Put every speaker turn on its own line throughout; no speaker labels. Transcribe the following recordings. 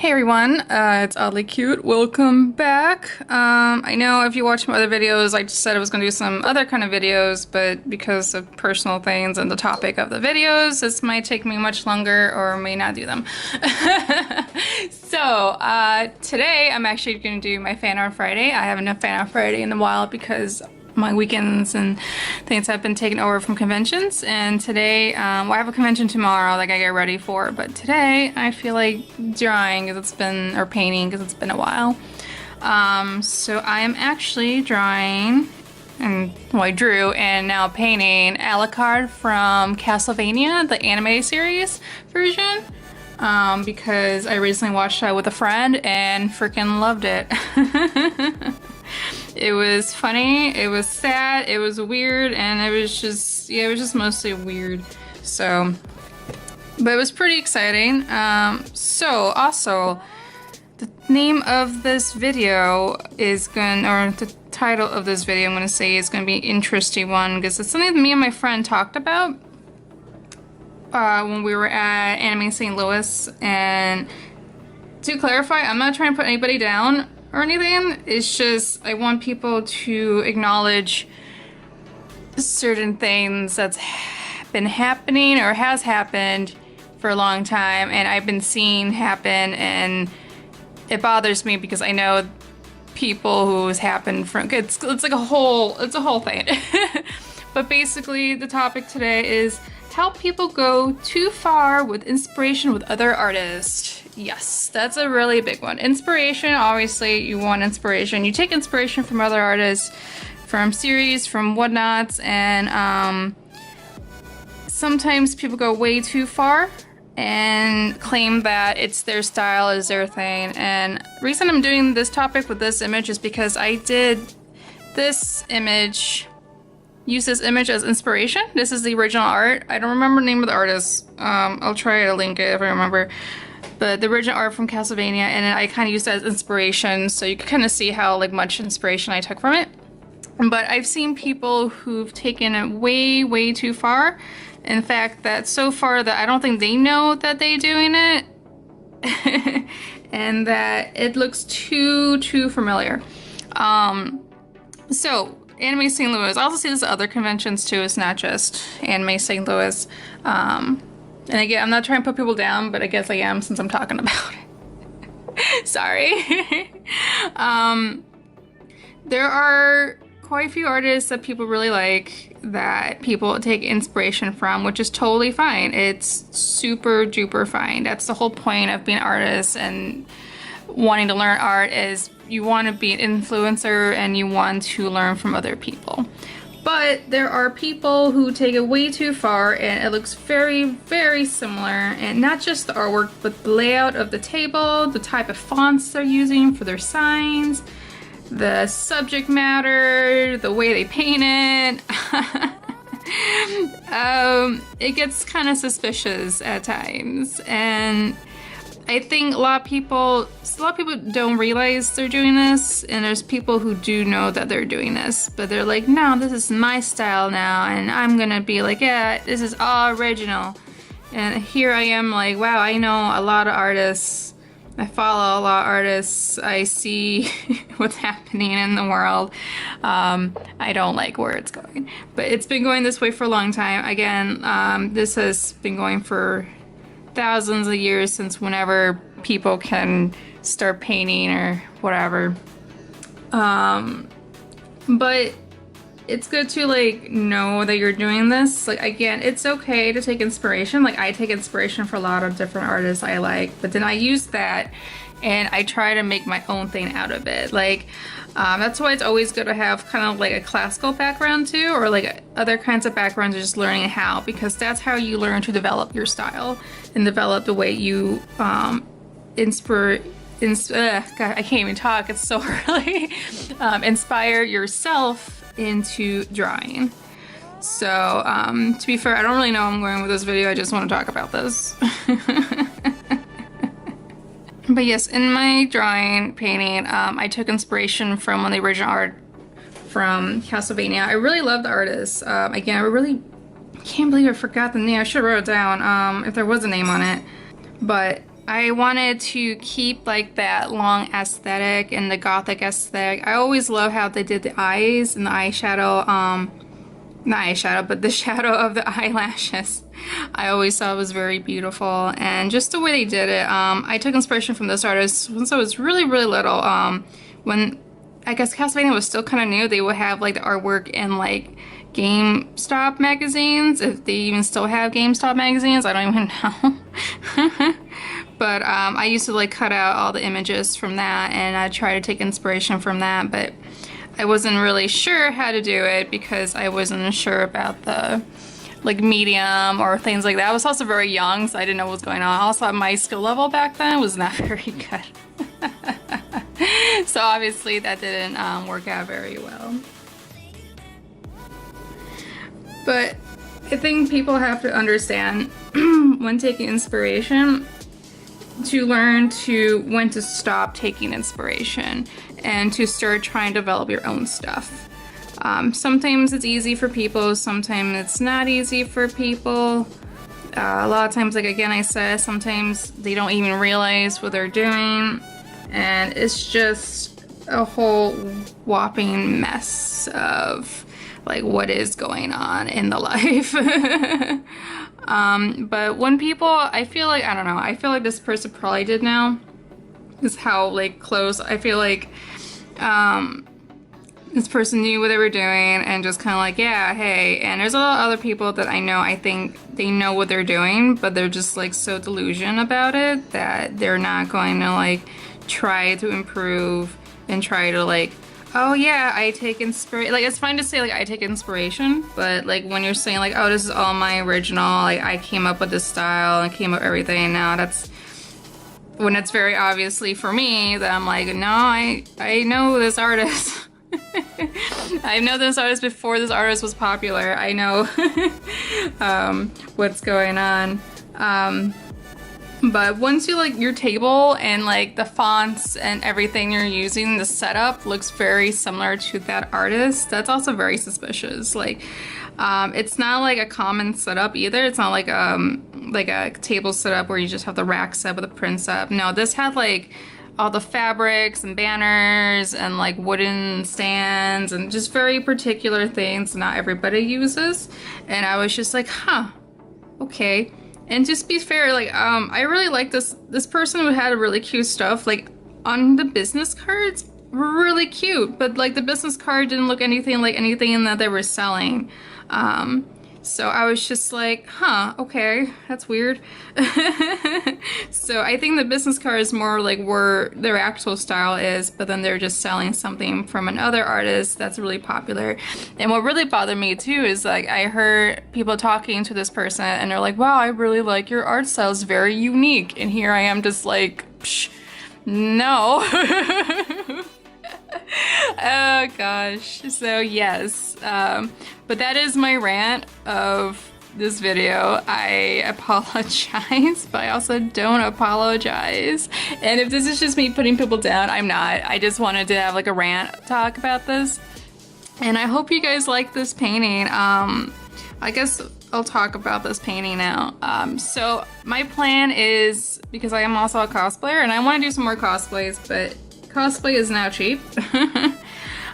Hey everyone, it's Oddly Cute. Welcome back. I know if you watch my other videos, I just said I was going to do some other kind of videos, but because of personal things and the topic of the videos, this might take me much longer or may not do them. So, today I'm actually going to do my Fan Art Friday. I haven't done Fan Art Friday in a while because my weekends and things have been taken over from conventions, and today well, I have a convention tomorrow that I get ready for, but today I feel like drawing because it's been, or painting because it's been a while. So I am actually drawing, and well, I drew and now painting Alucard from Castlevania, the anime series version, because I recently watched that with a friend and freaking loved it. It was funny, it was sad, it was weird, and it was just, yeah, it was just mostly weird. So, but it was pretty exciting. So also, the name of this video is or the title of this video I'm gonna say is gonna be an interesting one, because it's something that me and my friend talked about when we were at Anime St. Louis. And to clarify, I'm not trying to put anybody down or anything. It's just I want people to acknowledge certain things that's been happening or has happened for a long time, and I've been seeing happen, and it bothers me because I know people who's happened from it's like a whole thing. But basically the topic today is how people go too far with inspiration with other artists. Yes, that's a really big one. Inspiration, obviously you want inspiration. You take inspiration from other artists, from series, from whatnots, and sometimes people go way too far and claim that it's their style, is their thing. And the reason I'm doing this topic with this image is because I did this image, use this image as inspiration. This is the original art. I don't remember the name of the artist. I'll try to link it if I remember. But the original art from Castlevania, and I kind of used that as inspiration, so you can kind of see how like much inspiration I took from it. But I've seen people who've taken it way, way too far. In fact, that so far that I don't think they know that they're doing it, and that it looks too familiar. So Anime St. Louis. I also see this at other conventions too. It's not just Anime St. Louis. And again, I'm not trying to put people down, but I guess I am since I'm talking about it. Sorry. There are quite a few artists that people really like, that people take inspiration from, which is totally fine. It's super duper fine. That's the whole point of being an artist and wanting to learn art, is you want to be an influencer and you want to learn from other people. But there are people who take it way too far, and it looks very, very similar. And not just the artwork, but the layout of the table, the type of fonts they're using for their signs, the subject matter, the way they paint it. It gets kind of suspicious at times. And I think a lot of people don't realize they're doing this, and there's people who do know that they're doing this, but they're like, no, this is my style now, and I'm gonna be like, yeah, this is all original. And here I am like, wow, I know a lot of artists, I follow a lot of artists, I see what's happening in the world. I don't like where it's going, but it's been going this way for a long time. Again, this has been going for thousands of years, since whenever people can start painting or whatever. But it's good to like know that you're doing this. Like, again, it's okay to take inspiration. Like, I take inspiration for a lot of different artists I like, but then I use that and I try to make my own thing out of it. Like, that's why it's always good to have kind of like a classical background too, or like other kinds of backgrounds, or just learning how, because that's how you learn to develop your style and develop the way you God, I can't even talk, it's so early. Inspire yourself into drawing. So to be fair, I don't really know where I'm going with this video, I just want to talk about this. But yes, in my drawing, painting, I took inspiration from one of the original art from Castlevania. I really love the artist. Again, I can't believe I forgot the name. I should have wrote it down if there was a name on it. But I wanted to keep like that long aesthetic and the gothic aesthetic. I always love how they did the eyes and the eyeshadow, not eyeshadow, but the shadow of the eyelashes. I always thought it was very beautiful, and just the way they did it. I took inspiration from this artist since I was really, really little. When I guess Castlevania was still kind of new, they would have like the artwork in like GameStop magazines, if they even still have GameStop magazines, I don't even know. But I used to like cut out all the images from that, and I try to take inspiration from that, but I wasn't really sure how to do it because I wasn't sure about the like medium or things like that. I was also very young, so I didn't know what was going on. Also, my skill level back then was not very good. So obviously that didn't work out very well. But I think people have to understand when taking inspiration to learn when to stop taking inspiration and to start trying to develop your own stuff. Sometimes it's easy for people, sometimes it's not easy for people. A lot of times, like again I said, sometimes they don't even realize what they're doing, and it's just a whole whopping mess of like what is going on in the life. But when people, I feel like, I don't know, I feel like this person probably did now, is how like close, I feel like this person knew what they were doing and just kind of like, yeah, hey. And there's a lot of other people that I know, I think they know what they're doing, but they're just like so delusional about it that they're not going to like try to improve and try to like, oh yeah, I take inspiration. Like, it's fine to say like I take inspiration, but like when you're saying like, oh, this is all my original, like I came up with this style and came up with everything, now that's when it's very obviously for me that I'm like, no, I know this artist. I know this artist before this artist was popular. I know what's going on. But once you like your table and like the fonts and everything you're using, the setup looks very similar to that artist, that's also very suspicious. Like it's not like a common setup either. It's not like a table setup where you just have the rack set with the prints up. No, this had like all the fabrics and banners and like wooden stands and just very particular things not everybody uses. And I was just like, huh, okay. And just be fair, like, I really like this person who had really cute stuff, like, on the business cards, really cute, but, like, the business card didn't look anything like anything that they were selling. So I was just like, huh, okay, that's weird. So I think the business card is more like where their actual style is, but then they're just selling something from another artist that's really popular. And what really bothered me too is like I heard people talking to this person and they're like, wow, I really like your art style, it's very unique. And here I am just like, psh, no. Oh gosh. So yes, but that is my rant of this video. I apologize, but I also don't apologize. And if this is just me putting people down, I'm not. I just wanted to have like a rant talk about this. And I hope you guys like this painting. I guess I'll talk about this painting now. So my plan is, because I am also a cosplayer and I want to do some more cosplays, but cosplay is now cheap.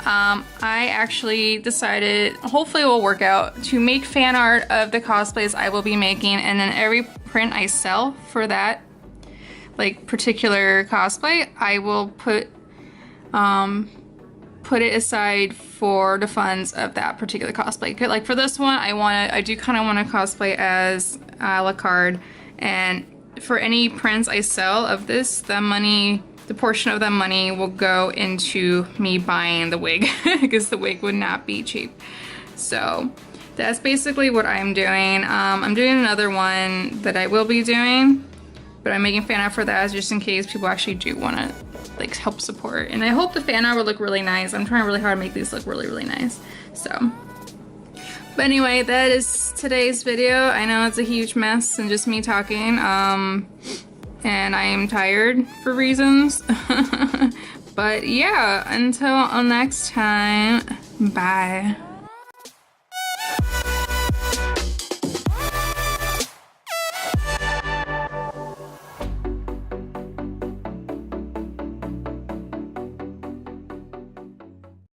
I actually decided, hopefully it will work out, to make fan art of the cosplays I will be making, and then every print I sell for that like particular cosplay, I will put it aside for the funds of that particular cosplay. Like for this one, I do kind of want to cosplay as Alucard, and for any prints I sell of this, the portion of that money will go into me buying the wig, because the wig would not be cheap. So that's basically what I'm doing. I'm doing another one that I will be doing, but I'm making fan art for that just in case people actually do want to like help support. And I hope the fan art will look really nice. I'm trying really hard to make these look really, really nice. So, but anyway, that is today's video. I know it's a huge mess and just me talking. And I am tired for reasons. But yeah, until next time, bye.